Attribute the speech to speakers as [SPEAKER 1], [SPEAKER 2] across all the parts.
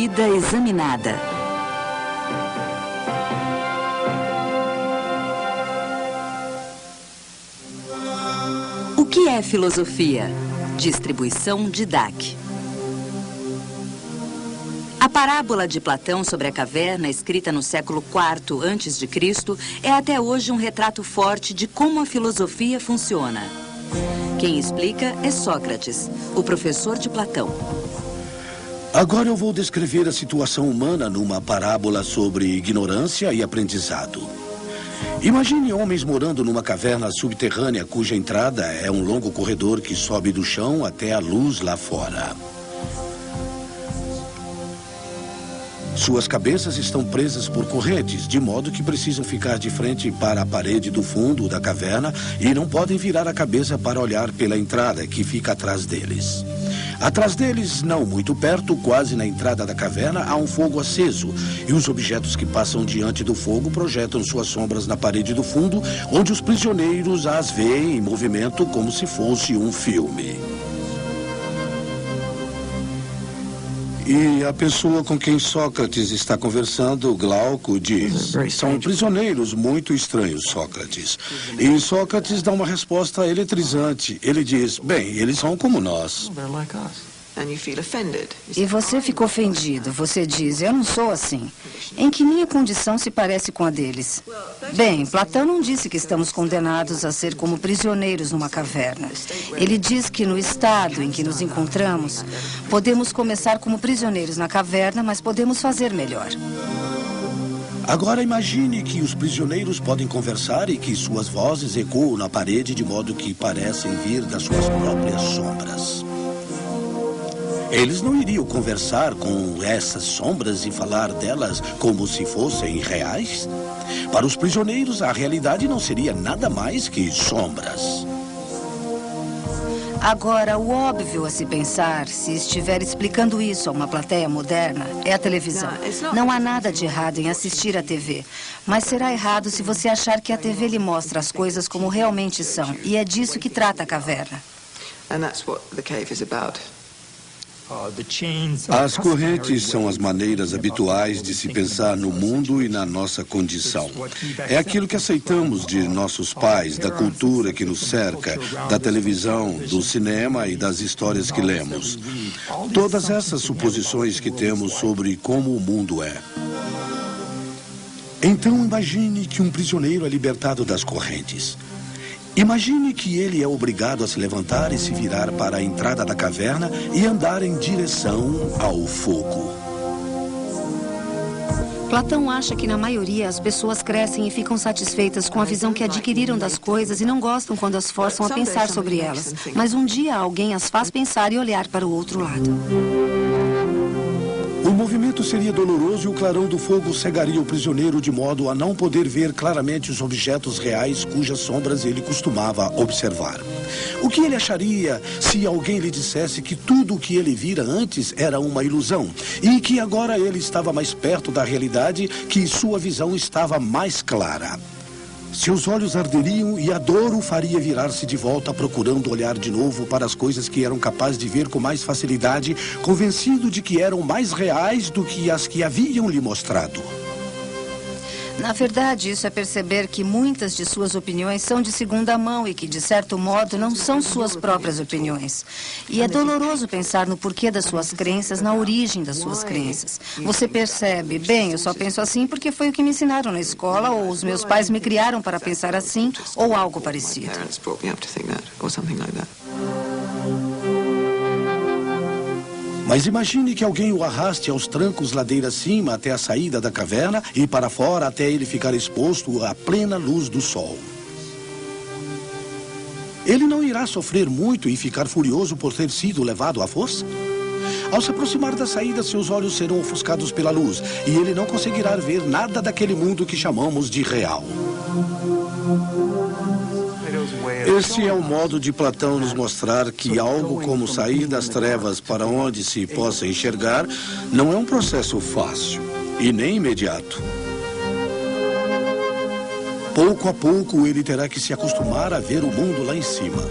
[SPEAKER 1] Vida Examinada. O que é filosofia? Distribuição Didac. A parábola de Platão sobre a caverna, escrita no século IV a.C., é até hoje um retrato forte de como a filosofia funciona. Quem explica é Sócrates, o professor de Platão.
[SPEAKER 2] Agora eu vou descrever a situação humana numa parábola sobre ignorância e aprendizado. Imagine homens morando numa caverna subterrânea cuja entrada é um longo corredor que sobe do chão até a luz lá fora. Suas cabeças estão presas por correntes, de modo que precisam ficar de frente para a parede do fundo da caverna e não podem virar a cabeça para olhar pela entrada, que fica atrás deles. Atrás deles, não muito perto, quase na entrada da caverna, há um fogo aceso, e os objetos que passam diante do fogo projetam suas sombras na parede do fundo, onde os prisioneiros as veem em movimento como se fosse um filme. E a pessoa com quem Sócrates está conversando, Glauco, diz: são prisioneiros muito estranhos, Sócrates. E Sócrates dá uma resposta eletrizante. Ele diz: bem, eles são como nós.
[SPEAKER 3] E você fica ofendido. Você diz: eu não sou assim. Em que minha condição se parece com a deles? Bem, Platão não disse que estamos condenados a ser como prisioneiros numa caverna. Ele diz que no estado em que nos encontramos, podemos começar como prisioneiros na caverna, mas podemos fazer melhor.
[SPEAKER 2] Agora imagine que os prisioneiros podem conversar e que suas vozes ecoam na parede de modo que parecem vir das suas próprias sombras. Eles não iriam conversar com essas sombras e falar delas como se fossem reais? Para os prisioneiros, a realidade não seria nada mais que sombras.
[SPEAKER 3] Agora, o óbvio a se pensar, se estiver explicando isso a uma plateia moderna, é a televisão. Não há nada de errado em assistir à TV, mas será errado se você achar que a TV lhe mostra as coisas como realmente são, e é disso que trata a caverna.
[SPEAKER 2] As correntes são as maneiras habituais de se pensar no mundo e na nossa condição. É aquilo que aceitamos de nossos pais, da cultura que nos cerca, da televisão, do cinema e das histórias que lemos. Todas essas suposições que temos sobre como o mundo é. Então imagine que um prisioneiro é libertado das correntes. Imagine que ele é obrigado a se levantar e se virar para a entrada da caverna e andar em direção ao fogo.
[SPEAKER 3] Platão acha que, na maioria, as pessoas crescem e ficam satisfeitas com a visão que adquiriram das coisas e não gostam quando as forçam a pensar sobre elas. Mas um dia alguém as faz pensar e olhar para o outro lado.
[SPEAKER 2] O movimento seria doloroso e o clarão do fogo cegaria o prisioneiro de modo a não poder ver claramente os objetos reais cujas sombras ele costumava observar. O que ele acharia se alguém lhe dissesse que tudo o que ele vira antes era uma ilusão e que agora ele estava mais perto da realidade, que sua visão estava mais clara? Seus olhos arderiam e a dor o faria virar-se de volta, procurando olhar de novo para as coisas que eram capaz de ver com mais facilidade, convencido de que eram mais reais do que as que haviam lhe mostrado.
[SPEAKER 3] Na verdade, isso é perceber que muitas de suas opiniões são de segunda mão e que, de certo modo, não são suas próprias opiniões. E é doloroso pensar no porquê das suas crenças, na origem das suas crenças. Você percebe, bem, eu só penso assim porque foi o que me ensinaram na escola, ou os meus pais me criaram para pensar assim, ou algo parecido.
[SPEAKER 2] Mas imagine que alguém o arraste aos trancos ladeira acima até a saída da caverna e para fora até ele ficar exposto à plena luz do sol. Ele não irá sofrer muito e ficar furioso por ter sido levado à força? Ao se aproximar da saída, seus olhos serão ofuscados pela luz e ele não conseguirá ver nada daquele mundo que chamamos de real. Esse é o modo de Platão nos mostrar que algo como sair das trevas para onde se possa enxergar não é um processo fácil e nem imediato. Pouco a pouco ele terá que se acostumar a ver o mundo lá em cima.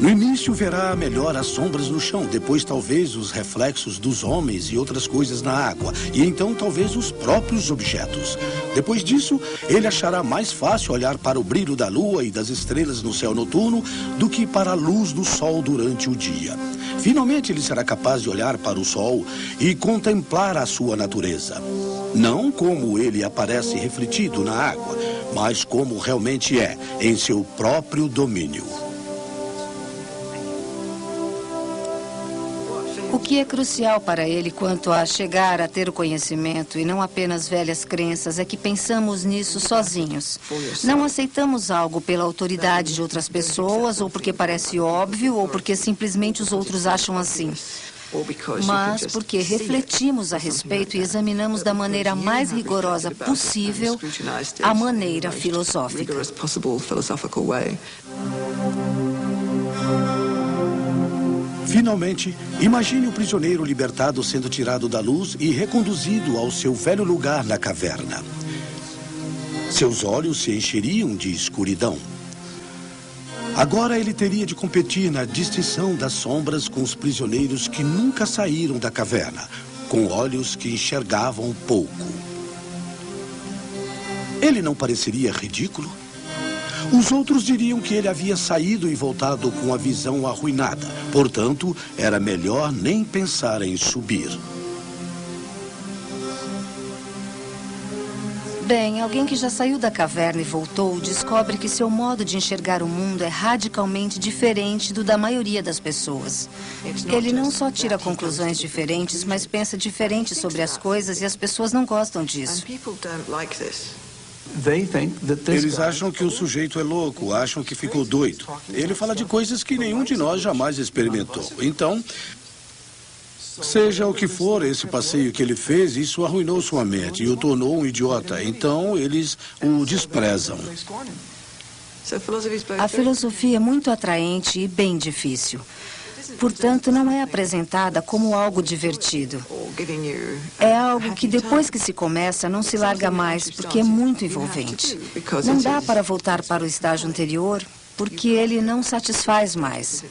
[SPEAKER 2] No início verá melhor as sombras no chão, depois talvez os reflexos dos homens e outras coisas na água, e então talvez os próprios objetos. Depois disso, ele achará mais fácil olhar para o brilho da lua e das estrelas no céu noturno do que para a luz do sol durante o dia. Finalmente ele será capaz de olhar para o sol e contemplar a sua natureza. Não como ele aparece refletido na água, mas como realmente é, em seu próprio domínio.
[SPEAKER 3] O que é crucial para ele quanto a chegar a ter o conhecimento e não apenas velhas crenças é que pensamos nisso sozinhos. Não aceitamos algo pela autoridade de outras pessoas ou porque parece óbvio ou porque simplesmente os outros acham assim. Mas porque refletimos a respeito e examinamos da maneira mais rigorosa possível a maneira filosófica.
[SPEAKER 2] Finalmente, imagine o prisioneiro libertado sendo tirado da luz e reconduzido ao seu velho lugar na caverna. Seus olhos se encheriam de escuridão. Agora ele teria de competir na distinção das sombras com os prisioneiros que nunca saíram da caverna, com olhos que enxergavam pouco. Ele não pareceria ridículo? Os outros diriam que ele havia saído e voltado com a visão arruinada. Portanto, era melhor nem pensar em subir.
[SPEAKER 3] Bem, alguém que já saiu da caverna e voltou descobre que seu modo de enxergar o mundo é radicalmente diferente do da maioria das pessoas. Ele não só tira conclusões diferentes, mas pensa diferente sobre as coisas e as pessoas não gostam disso.
[SPEAKER 2] Eles acham que o sujeito é louco, acham que ficou doido. Ele fala de coisas que nenhum de nós jamais experimentou. Então, seja o que for esse passeio que ele fez, isso arruinou sua mente e o tornou um idiota. Então, eles o desprezam.
[SPEAKER 3] A filosofia é muito atraente e bem difícil. Portanto, não é apresentada como algo divertido. É algo que depois que se começa não se larga mais, porque é muito envolvente. Não dá para voltar para o estágio anterior, porque ele não satisfaz mais.